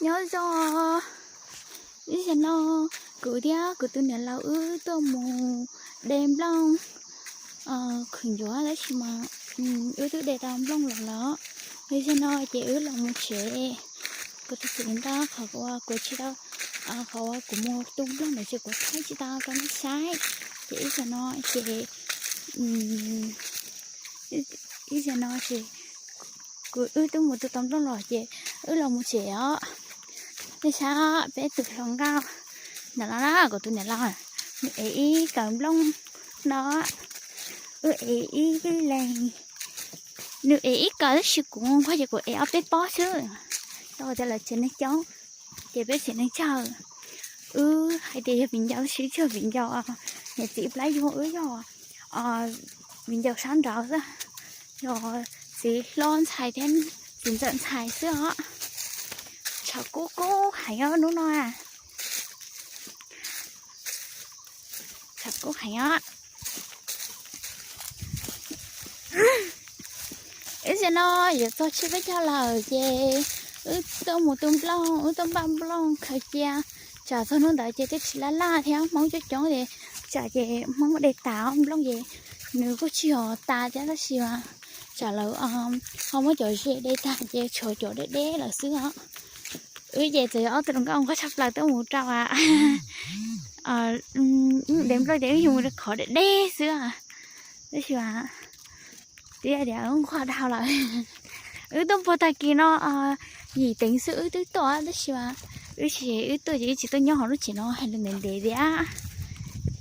nhớ cho ý sẽ nó cứ đi cứ từ nhà lâu tôi mù đêm long khẩn gió đấy mà từ để đam long là ý sẽ nó chỉ là một trẻ có thực sự ta họ qua của chị đâu họ qua của một tung long để chỉ có thấy chị ta cái sai chỉ sẽ nó chỉ ý sẽ nó chỉ cứ từ một từ tấm long là chỉ là một trẻ thế sao bé từ lòng cao là của tôi này là ấy cầm lông nó ấy cái này nữ ấy cả sự cũng phải của ấy bé bó chứ rồi giờ là chuyện này cháu chị bé chuyện này chờ hay để mình giáo sĩ cho mình giáo nhà chị lấy vô rồi mình giáo sáng rõ ra rồi chị lon xài thêm mình dẫn xài sữa chào cô hãy nhớ đúng không à chào cô hãy nhớ ấy giờ nó giờ tôi chưa biết cho lời về tôi một tuần lâu tôi băm lâu khởi chia chào tôi nó đợi chơi chỉ là theo mong cho chó thì chả về mong để tạo ông long về nếu có chiều ta chắc là chiều trả lời không có chỗ gì để ta về chỗ để là xưa vậy thì ở từ ông có sắp lại tới một trâu đem ra để dùng để khỏi để đe xưa đấy chứ để ông khoa đào lại tôi bỏ tay kia nó gì tính sự tôi to đấy chứ tôi chỉ tôi nhỏ nó chỉ nó hay là mình để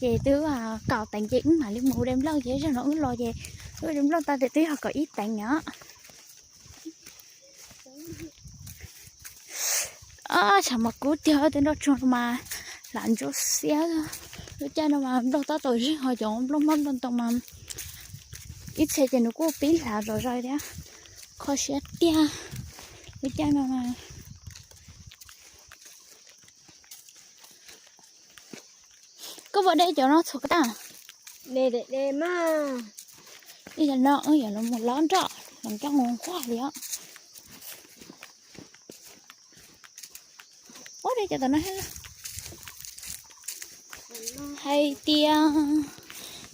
về tôi cào tành chính mà liên mù đem lâu vậy cho nó lo về đem lâu ta để tôi học có ít tành nhỏ chả mà cú tiêu thì nó tròn mà làm cho xé rồi cha nó mà đâu ta tội gì họ chọn lông mắm lông tông mà ít xe thì nó cũng bí là rồi đấy khó xé tia rồi cha nó mà có vào đây cho nó thuộc ta để mà bây giờ nó giờ nó một lon trọ làm cho ngon quá đi á đây cho tao nói hết hay tia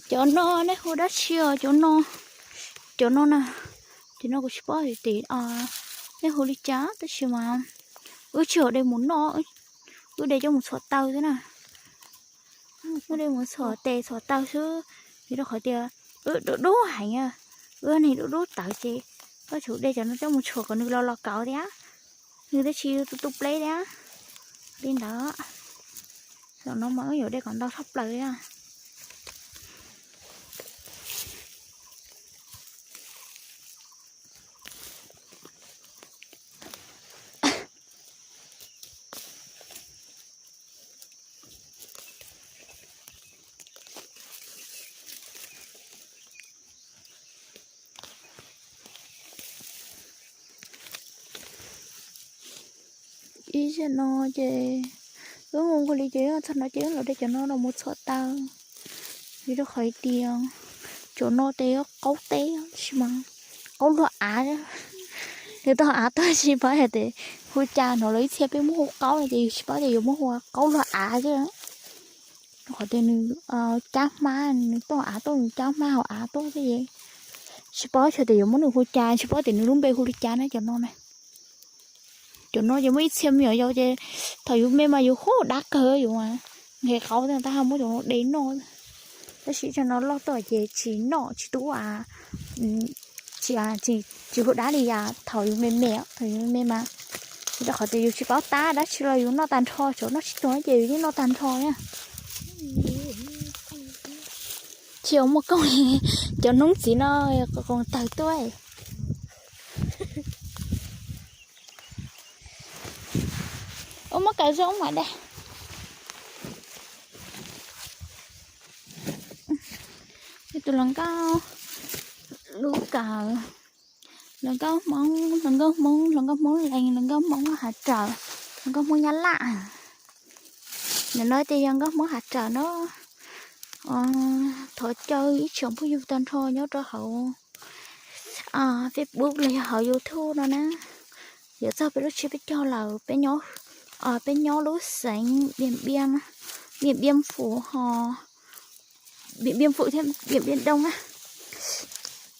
cho nó đấy khu đất xưa cho nó nè thì nó có sport thì đấy khu đi chá tới xưa mà chiều đây muốn nó đây cho một sọt tàu thế nào đây một sọt tè sọt tàu chứ thì nó khỏi tia đố hành này đố tạo chị có chủ đây cho nó cho một sọt còn được lo cào đấy á như thế chi tụt lấy đấy á lên đó rồi nó mới ở đây còn đau thấp lại á ý cho nó chơi cứ ngon có lý chơi thật nó chơi là để cho nó là một số tao vì nó khỏi tiền chỗ nó té cấu té mà cấu lo đó người ta tôi chỉ phải để hôi cha nó lấy xe bên mua cấu là gì chỉ phải để dùng mua cấu lo chứ khỏi tiền cha má tôi tôi cha má họ tôi cái gì chỉ phải cho để dùng món được hôi cha chỉ phải để nó đúng bên hôi cha nó cho nó này chỗ nó chỉ mới xem nhiều đâu chứ thời mẹ mà dù khô đắt cơ dù mà nghe khẩu người ta không có chỗ đến nó ta chỉ cho nó lo tỏi về chỉ nọ chỉ tú chỉ có đá đi thời mẹ mà thì ta khỏi từ chỉ báo ta đã chỉ là dù nó tàn thò chỗ nó chỉ nói gì chứ nó tàn thò nha chiều một câu cho nóng chỉ nó còn từ tôi mất cái giống ngoài đây thì tụi lần cao lú cờ lần cao món lành lần cao món hạt trời lần cao món nhá lạ nên nói thì lần cao món hạt trời nó thổi chơi ít sống với du tên thôi nhớ cho hậu Facebook là hậu YouTube đó nè giờ sao bé lúc chưa biết cho là bé nhỏ lúc sáng biển biên phủ họ biển biên phủ thêm biển biên đông á,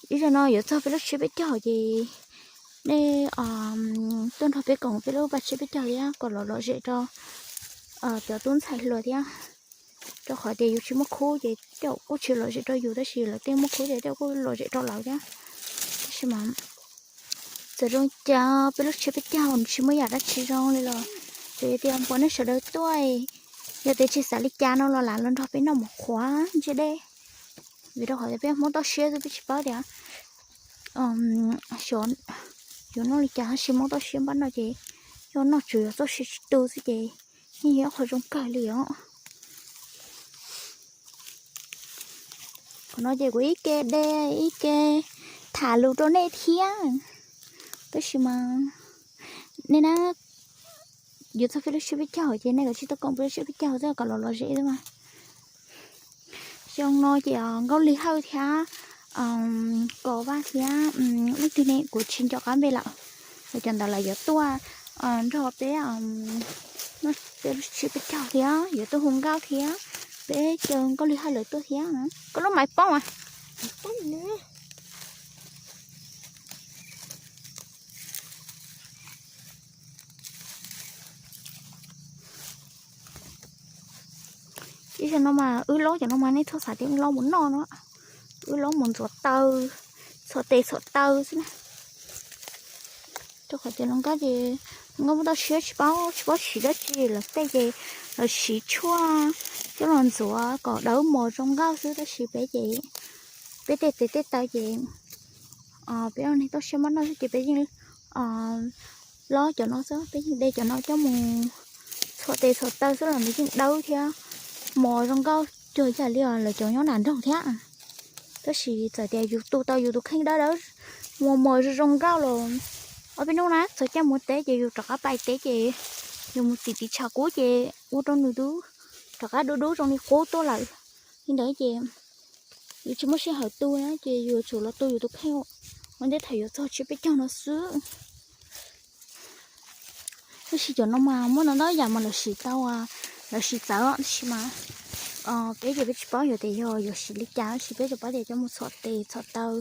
ý là nó giờ sao bé lúc chưa biết cho gì nên tuần học bé cổng bé lúc bà chưa biết cho đi á, còn lo dễ cho tiểu tuần xài lừa đi á, cho khỏi để chỉ mất khô vậy, cho cô chỉ lo dễ cho dù đó chỉ là tiền mất khô để cho cô lo dễ cho lão nhá, xem mà giờ rồi cha bé lúc chưa biết cho chỉ mới đã chỉ rong lên rồi, thì tiền bọn nó sợ đỡ tuổi, giờ thì chỉ xài lịch cha nó lo làm lên thôi bé nó một khóa chứ đây, vì đó hỏi bé muốn tao share rồi bé chỉ bảo đấy, chọn nó lịch cha chỉ muốn tao share bán nó gì, cho nó chủ yếu tao share từ gì, như vậy khỏi trong cái liền, còn nó gì của ý kê đây ý kê thả lụt đó này thiên, tôi chỉ mà nên nó giờ tao phải biết chào chị này, cái chị tao còn biết chào ra cả lo dễ thôi mà, trong nó chỉ gấu lì hơi thia, có ba thia, lúc thứ này của chín cho cán về lợ, rồi chẳng là giờ tua, cho bé nó bé biết chào thia, giờ tôi hùng cao thia, bé chồng có lì hơi lợi tôi thia hả, có nó mày bông à, bông nữa chứ cho nó mà lố cho nó mà nấy thôi xài tiếng lo muốn no nó lố muốn sọt tơ xí nè, cho khỏi tiền nó cái gì nó muốn tao chỉ báo chỉ đó chỉ là cái gì là chỉ chua cho lần rửa có đỡ mồ trong gạo xứ đó chỉ bé gì bé tê tao gì bé này tao xem nó chỉ bé gì lo cho nó số bé đây cho nó cho mù sọt tơ số là mấy chuyện đâu theo mò trong cao chơi chả liền là cho nó nản trong thế à, đó chỉ tại để YouTube khen đó mò trong cao rồi ở bênนู้นนะสจะมุดเตะจะอยู่ตระไปเตะจะอยู่มุดติชากูจะอุตรงนู้ดูตระดูตรงนี้โคตัวเลยนี่ได้จะอยู่ชิมไม่ใช่หาตัวนะจะอยู่chủ làตัวอยู่ตัวแค่มันได้ถ่ายอยู่ตัวชิไปจังnóซื้อก็chỉ cho nó mà muốn nó nói mà là chỉ tao là chỉ tao chỉ mà bây giờ biết bao giờ thì giờ chỉ lý cháu chỉ biết bao giờ cho một sọt tao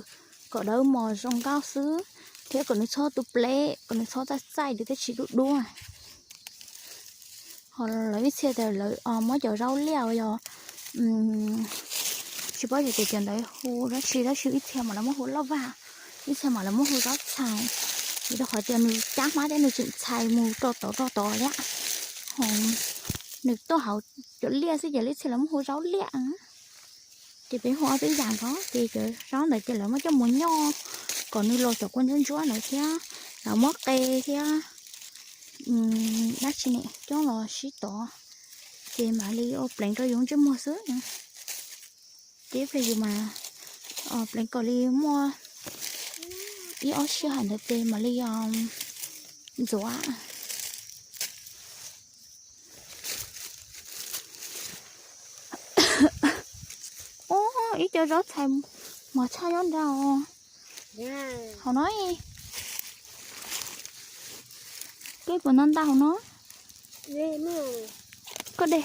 có đâu mò trong cao xứ thế còn nó cho tụ ple còn nó cho ta sai để ta chỉ đu đua họ lấy xe để lấy mới giờ rau leo giờ chỉ bao giờ thì tiền đấy hồ đó chỉ ít xe mà nó mới hồ lâu vào ít xe mà nó mới hồ đó xài thì đó khỏi tiền nó chát má để nó chịu xài mù to đấy nước to hậu chỗ lia sẽ giờ lấy xe là mới hồ rau lẹ thì bé hoa bé vàng có thì cái rau này thì là mới cho muốn nho còn như lô cho quân dân chúa nữa kia là mất tê kia đắt chi nè cho nó xí tỏ thì mà đi ô pleng cho dùng cho mua sữa nữa tiếp về dù mà pleng có đi mua đi ở xí hành được tê mà đi rửa ô ý cho rót thêm mà cha rót đâu họ nói cái bữa ăn tao nó có đây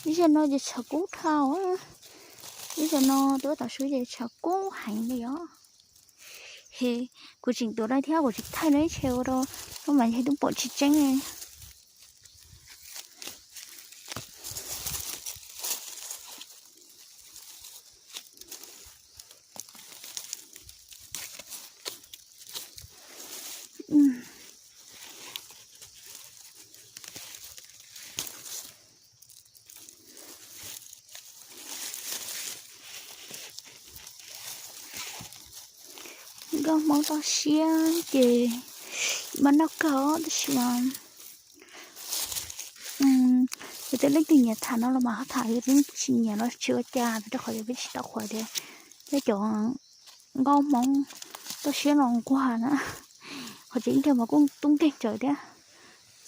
bây giờ nóจะchả cú thao á bây giờ nó tôi tạo suy để chả cú hành đi đó thì của chính tôi đây theo của chính thay đấy treo đó nó mà thấy đúng bộ chỉ tránh này gom món to xia thì mà nó có mà người ta lấy từ nhà thả nó là mà thả cái đến xin nhà nó chưa cha thì nó khỏi biết đâu khỏi để cái chỗ gom món to xia lòng qua nữa họ chính theo mà cũng tung tiền trời đấy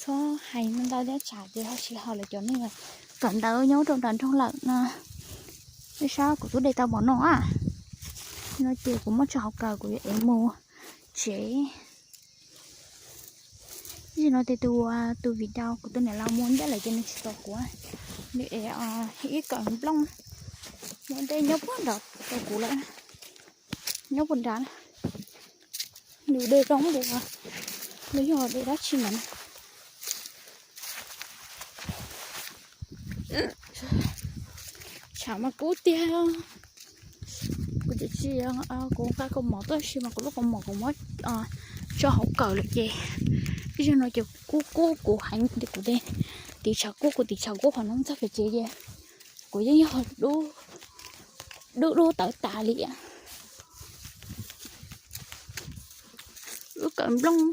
số hành mình ta đã trả thì họ chỉ họ là chỗ này là cẩn đầu nhau trong lợn cái sao của tôi đây tao bỏ nó à nó chỉ cũng mất cho học cờ của em mua chế chứ nó thì tôi vì đau của tôi này lao muốn rất là cho nên stop của để ít cận lông nó đây nhóc quá đợt tôi cũ lại nhóc quần đá nếu đây đóng được à bây giờ để đó chi mình chả mà cú tiêu cô chỉ chi cô cái con mỏ tới khi mà cô lúc con mỏ cũng mất cho hậu cờ được gì cái cho nó chỉ cú hành thì của đây thì chả cú họ nó chắc phải chế gì của những họ đu tở tà lịa đu cận lông